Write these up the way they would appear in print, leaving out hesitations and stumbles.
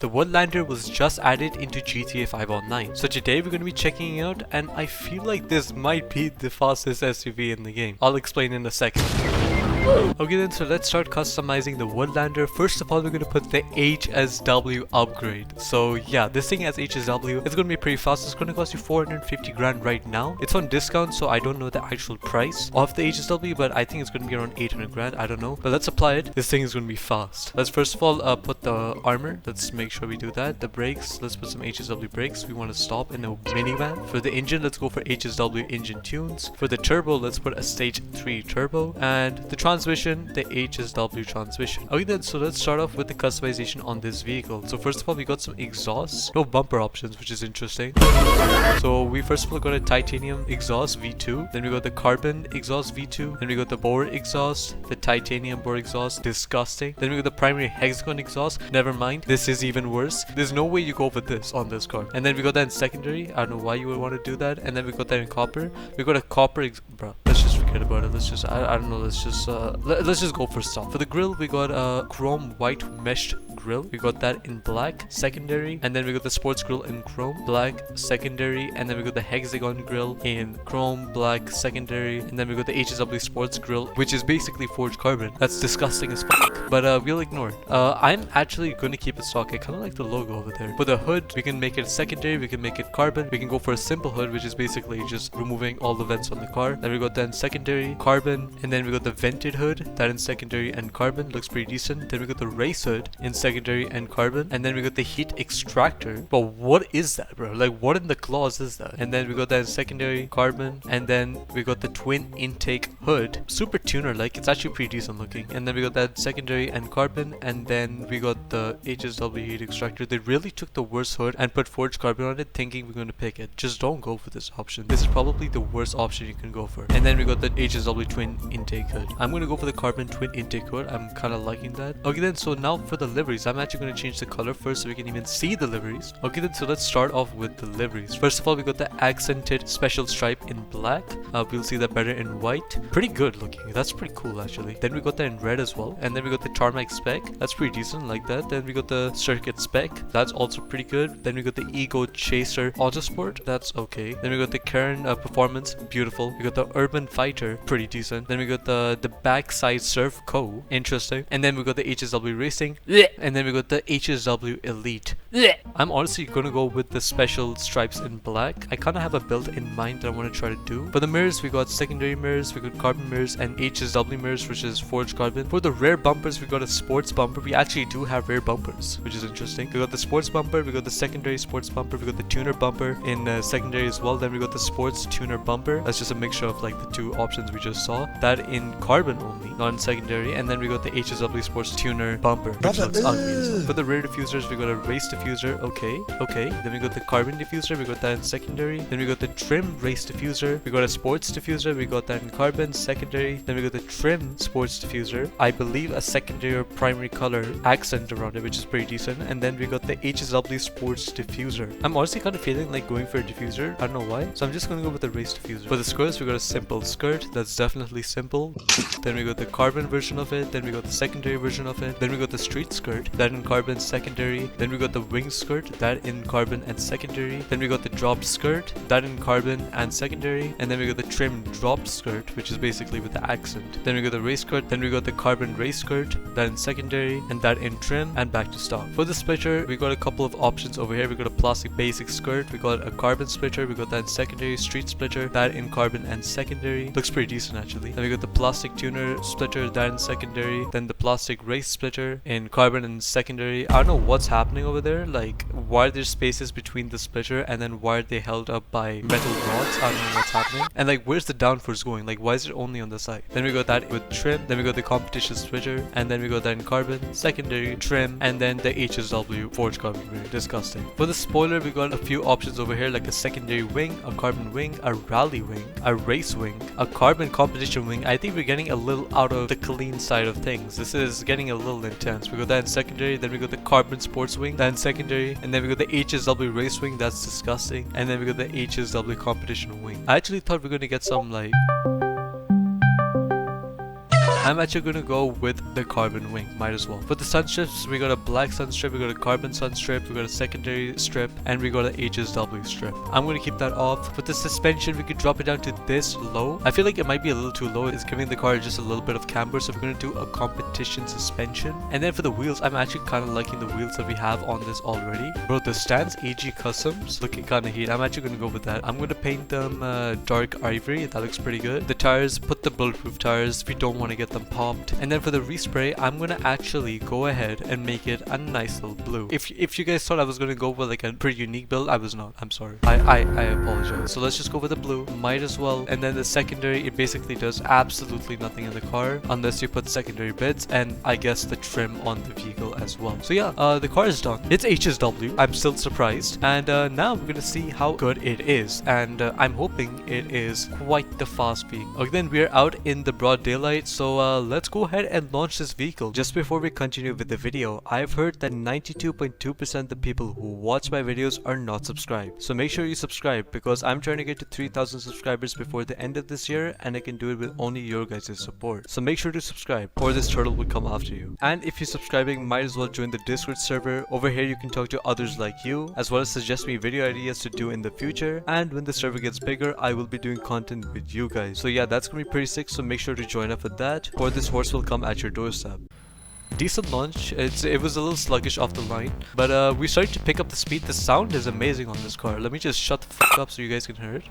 The Woodlander was just added into GTA 5 Online. So today we're going to be checking it out, and I feel like this might be the fastest SUV in the game. I'll explain in a second. Okay then, so let's start customizing the Woodlander. First of all, we're going to put the HSW upgrade. So yeah, this thing has HSW. It's going to be pretty fast. It's going to cost you 450 grand right now. It's on discount, so I don't know the actual price of the HSW, but I think it's going to be around 800 grand. I don't know, but let's apply it. This thing is going to be fast. Let's first of all put the armor. Let's make sure we do that. The brakes, let's put some HSW brakes. We want to stop in a minivan. For the engine, let's go for HSW engine tunes. For the turbo, let's put a stage 3 turbo. And the transmission, the HSW transmission. Okay then, so let's start off with the customization on this vehicle. So first of all, we got some exhausts, no bumper options, which is interesting. So we first of all got a titanium exhaust V2, then we got the carbon exhaust V2, then we got the bore exhaust, the titanium bore exhaust, disgusting. Then we got the primary hexagon exhaust, never mind, this is even worse. There's no way you go with this on this car. And then we got that in secondary, I don't know why you would want to do that. And then we got that in copper. We got a copper bro, let's just forget about it. Let's just I don't know, let's just go for stuff. For the grille, we got a chrome white meshed grille. We got that in black secondary, and then we got the sports grille in chrome black secondary, and then we got the hexagon grille in chrome black secondary, and then we got the HSW sports grille, which is basically forged carbon. That's disgusting as fuck, but we'll ignore it. I'm actually going to keep it stock. I kind of like the logo over there. For the hood, we can make it secondary, we can make it carbon, we can go for a simple hood, which is basically just removing all the vents on the car. Then we got that in secondary carbon, and then we got the vented hood, that in secondary and carbon, looks pretty decent. Then we got the race hood in secondary and carbon, and then we got the heat extractor. But what is that, bro? Like, what in the claws is that? And then we got that in secondary carbon, and then we got the twin intake hood, super tuner, like it's actually pretty decent looking. And then we got that secondary and carbon, and then we got the HSW heat extractor. They really took the worst hood and put forged carbon on it, thinking we're going to pick it. Just don't go for this option. This is probably the worst option you can go for. And then we got the HSW twin intake hood. I'm going to go for the carbon twin intake hood. I'm kind of liking that. Okay then, so now for the liveries, I'm actually going to change the color first so we can even see the liveries. Okay then, so let's start off with the liveries. First of all, we got the accented special stripe in black. We'll see that better in white. Pretty good looking. That's pretty cool actually. Then we got that in red as well. And then we got the tarmac spec. That's pretty decent, like that. Then we got the circuit spec. That's also pretty good. Then we got the Ego Chaser Autosport. That's okay. Then we got the Karen Performance. Beautiful. We got the Urban Fighter. Pretty decent. Then we got the Backside Surf Co. Interesting. And then we got the HSW Racing. And then we got the HSW Elite. I'm honestly gonna go with the special stripes in black. I kind of have a build in mind that I want to try to do. For the mirrors, we got secondary mirrors, we got carbon mirrors, and HSW mirrors, which is forged carbon. For the rear bumpers, we got a sports bumper. We actually do have rear bumpers, which is interesting. We got the sports bumper, we got the secondary sports bumper, we got the tuner bumper in secondary as well. Then we got the sports tuner bumper. That's just a mixture of like the two options we just saw. That in carbon only, not in secondary. And then we got the HSW sports tuner bumper, which looks ugly as well. For the rear diffusers, we got a race diffuser. Okay. Then we got the carbon diffuser. We got that in secondary. Then we got the trim race diffuser. We got a sports diffuser. We got that in carbon secondary. Then we got the trim sports diffuser. I believe a secondary or primary color accent around it, which is pretty decent. And then we got the HSW sports diffuser. I'm honestly kind of feeling like going for a diffuser. I don't know why. So I'm just going to go with the race diffuser. For the skirts, we got a simple skirt. That's definitely simple. Then we got the carbon version of it. Then we got the secondary version of it. Then we got the street skirt. That in carbon secondary. Then we got the wing skirt. That in carbon and secondary. Then we got the dropped skirt. That in carbon and secondary. And then we got the trim dropped skirt, which is basically with the accent. Then we got the race skirt. Then we got the carbon race skirt. That in secondary. And that in trim. And back to stock. For the splitter, we got a couple of options over here. We got a plastic basic skirt. We got a carbon splitter. We got that in secondary. Street splitter. That in carbon and secondary. Looks pretty decent actually. Then we got the plastic tuner splitter. That in secondary. Then the plastic race splitter in carbon and secondary. I don't know what's happening over there. Like, why are there spaces between the splitter and then why are they held up by metal rods? I don't know what's happening. And like, where's the downforce going? Like, why is it only on the side? Then we got that with trim. Then we got the competition splitter. And then we got that in carbon, secondary, trim, and then the HSW forged carbon. Very disgusting. For the spoiler, we got a few options over here, like a secondary wing, a carbon wing, a rally wing, a race wing, a carbon competition wing. I think we're getting a little out of the clean side of things. This is getting a little intense. We got that in secondary. Then we got the carbon sports wing, that in secondary. And then we got the HSW race wing. That's disgusting. And then we got the HSW competition wing. I actually thought we were going to get some like I'm actually gonna go with the carbon wing, might as well. For the sun strips, we got a black sun strip, we got a carbon sun strip, we got a secondary strip, and we got an HSW strip. I'm gonna keep that off. With the suspension, we could drop it down to this low. I feel like it might be a little too low. It's giving the car just a little bit of camber, so we're gonna do a competition suspension. And then for the wheels, I'm actually kind of liking the wheels that we have on this already. Bro, the stands AG Customs looking kind of heat. I'm actually gonna go with that. I'm gonna paint them dark ivory. That looks pretty good. The tires, put the bulletproof tires. We don't want to get them popped. And then for the respray, I'm gonna actually go ahead and make it a nice little blue. If you guys thought I was gonna go with like a pretty unique build, I was not. I'm sorry. I apologize. So let's just go with the blue. Might as well. And then the secondary, it basically does absolutely nothing in the car unless you put secondary bits and I guess the trim on the vehicle as well. So yeah, the car is done. It's HSW. I'm still surprised. And now we're gonna see how good it is. And I'm hoping it is quite the fast vehicle. Okay, then we're out in the broad daylight. So let's go ahead and launch this vehicle. Just before we continue with the video, I've heard that 92.2% of the people who watch my videos are not subscribed. So make sure you subscribe because I'm trying to get to 3,000 subscribers before the end of this year and I can do it with only your guys' support. So make sure to subscribe or this turtle will come after you. And if you're subscribing, might as well join the Discord server. Over here you can talk to others like you as well as suggest me video ideas to do in the future. And when the server gets bigger, I will be doing content with you guys. So yeah, that's gonna be pretty sick, so make sure to join up with that or this horse will come at your doorstep. Decent launch. It was a little sluggish off the line, but we started to pick up the speed. The sound is amazing on this car. Let me just shut the fuck up so you guys can hear it.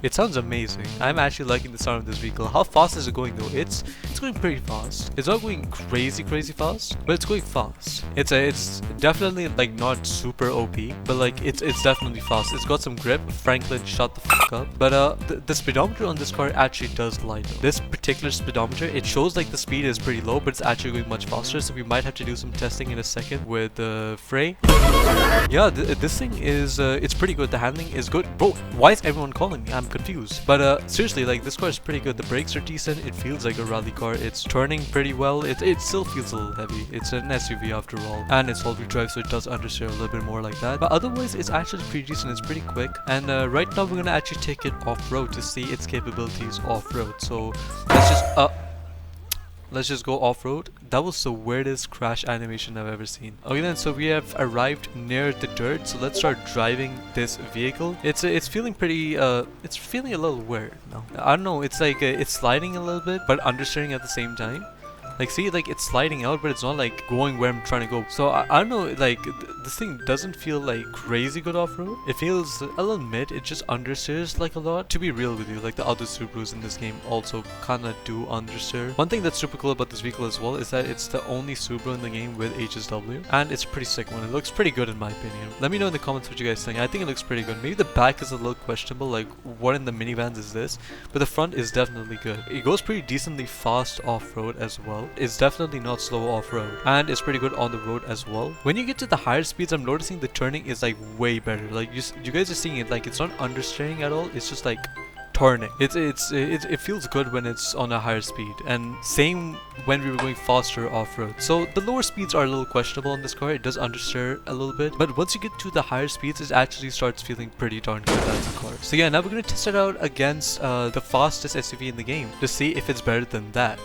It sounds amazing. I'm actually liking the sound of this vehicle. How fast is it going though? It's going pretty fast. It's not going crazy fast, but it's going fast. It's definitely like not super OP, but like it's definitely fast. It's got some grip. Franklin, shut the fuck up. But the speedometer on this car actually does light up. This particular speedometer, it shows like the speed is pretty low, but it's actually going much faster. So we might have to do some testing in a second with Frey. Yeah, this thing is it's pretty good. The handling is good. Bro, why is everyone calling me? I'm confused. But seriously, like this car is pretty good. The brakes are decent. It feels like a rally car. It's turning pretty well. It still feels a little heavy. It's an SUV after all, and it's all-wheel drive, so it does understeer a little bit more like that. But otherwise, it's actually pretty decent. It's pretty quick. And right now, we're gonna actually take it off-road to see its capabilities off-road. So let's just go off-road. That was the weirdest crash animation I've ever seen. Okay then, so we have arrived near the dirt, so let's start driving this vehicle. It's feeling pretty it's feeling a little weird now. I don't know, it's like it's sliding a little bit but understeering at the same time. Like, see, like it's sliding out, but it's not like going where I'm trying to go. So I don't know, like this thing doesn't feel like crazy good off-road. It feels a little mid. It just understeers like a lot. To be real with you, like the other Subarus in this game also kind of do understeer. One thing that's super cool about this vehicle as well is that it's the only Subaru in the game with HSW, and it's a pretty sick one. It looks pretty good in my opinion. Let me know in the comments what you guys think. I think it looks pretty good. Maybe the back is a little questionable, like what in the minivans is this? But the front is definitely good. It goes pretty decently fast off-road as well. It's definitely not slow off-road, and it's pretty good on the road as well. When you get to the higher speeds, I'm noticing the turning is like way better. Like you guys are seeing it, like it's not understeering at all. It's just like turning. It feels good when it's on a higher speed, and same when we were going faster off-road. So the lower speeds are a little questionable on this car. It does understeer a little bit, but once you get to the higher speeds, it actually starts feeling pretty darn good as a car. So yeah, now we're gonna test it out against the fastest SUV in the game to see if it's better than that.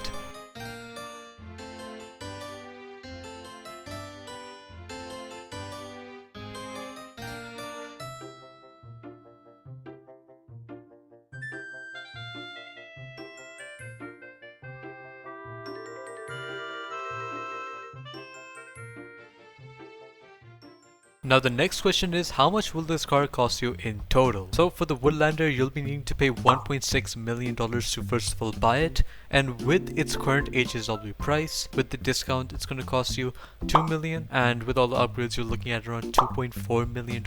Now the next question is, how much will this car cost you in total? So for the Woodlander, you'll be needing to pay $1.6 million to first of all buy it, and with its current HSW price, with the discount, it's going to cost you $2 million, and with all the upgrades, you're looking at around $2.4 million.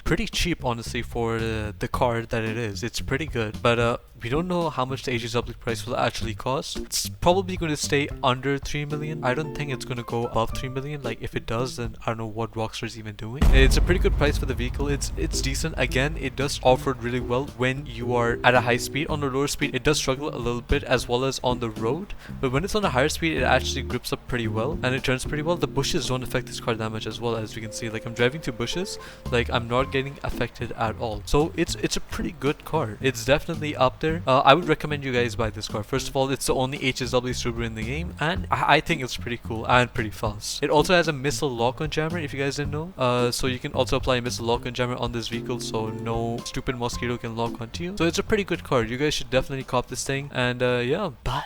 Pretty cheap, honestly, for the car that it is. It's pretty good, but we don't know how much the HSW price will actually cost. It's probably going to stay under $3 million. I don't think it's going to go above $3 million. Like if it does, then I don't know what Rockstar's even doing. anyway. It's a pretty good price for the vehicle. It's decent. Again, it does off-road really well when you are at a high speed. On the lower speed, it does struggle a little bit, as well as on the road, but when it's on a higher speed, it actually grips up pretty well and it turns pretty well. The bushes don't affect this car that much as well. As you can see, like, I'm driving through bushes, like, I'm not getting affected at all. So it's a pretty good car. It's definitely up there. I would recommend you guys buy this car. First of all, it's the only HSW Subaru in the game, and I think it's pretty cool and pretty fast. It also has a missile lock-on jammer, if you guys didn't know. So you can also apply a missile lock-on jammer on this vehicle, so no stupid mosquito can lock onto you. So it's a pretty good car. You guys should definitely cop this thing. And yeah, bye.